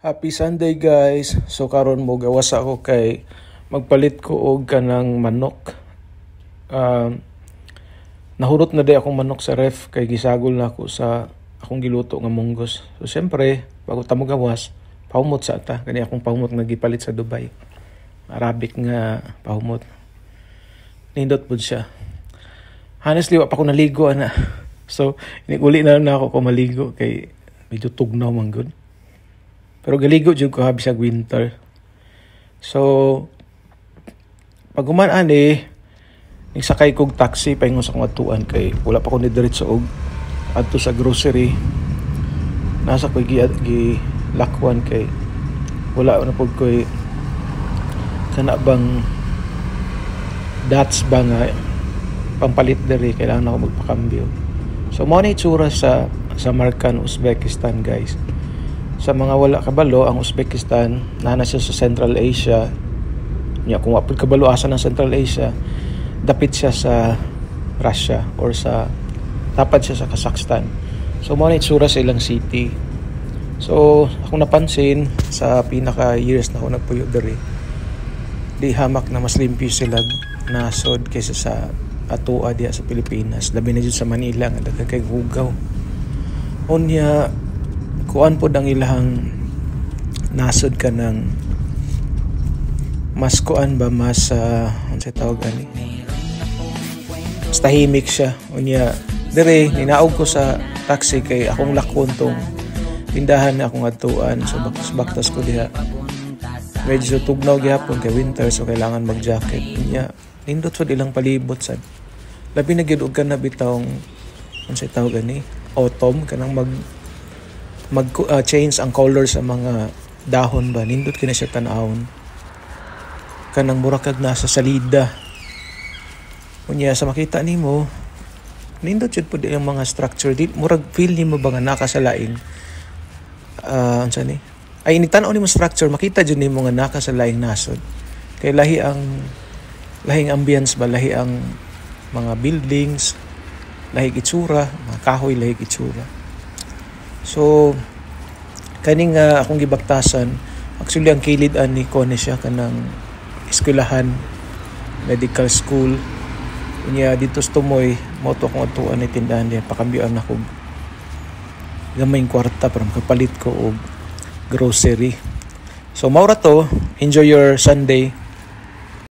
Happy Sunday guys. So karon mo gawas ako kay magpalit ko og kanang manok. Nahurot na di akong manok sa ref kay gisagol na ako sa akong giluto nga munggos. So syempre, bago ta mo gawas, pahumot sa ata kani akong pahumot nga gipalit sa Dubai. Arabic nga pahumot. Nindot pud siya. Honestly, wa pa ko naligo ana. So, iniguli na ako maligo kay medyo tugnaw man gud. Pero galigo jud ko habi sa winter. So pag human nagsakay kog taxi paingon sa akong atuan kay wala pa ko ni diretso og adto sa grocery. Nasa ko gi lakwan kay wala na pud koy kana bang dots ba nga pampalit diri, kailangan ako magpakambyo. So mo na itsura sa Samarkand, Uzbekistan guys. Sa mga wala kabalo, ang Uzbekistan nana siya sa Central Asia. Nya kung wapod kabalo asa ng Central Asia, dapit siya sa Russia or sa tapad siya sa Kazakhstan. So mo na itsura sa ilang city. So akong napansin sa pinaka years na ako nagpuyo diri, di hamak na mas limpyo sila nasod kaysa sa atua diya sa Pilipinas. Labi na jud sa Manila nga daghang kay hugaw. Unya kuan po ang ilahang nasod ka ng mas kuan ba mas ano sa tawag ani, mas tahimik siya. Unya dire ninaog ko sa taxi kay akong lakwon tong tindahan na akong atuan. So baktas ko diha medyo tugnaw gyapon kay winter, so kailangan mag jacket. Unya nindot sa ilang palibot sad, labi na gyud og kana bitawng ano sa tawag ani, autumn kanang change ang color sa mga dahon ba, nindot kina siya tan-awon kanang mura kag nasa salida. Unya sa makita nimo nindot jud pud ang mga structure di murag feel nimo ba nga naka sa laing unsa ni ay inigtan-aw nimo structure, makita jud nimo nga naka sa laing nasod kay lahing ambience ba, lahi ang mga buildings, lahing itsura, mga kahoy lahing itsura. So kaning akong gibaktasan, actually ang kilid ani ko ni siya kanang eskwelahan, medical school. Unya dito sa Tumoy mo to akong atuan ni tindahan diyan, pakambyoan ako gamayng kwarta para makapalit ko og grocery. So maura to, enjoy your Sunday.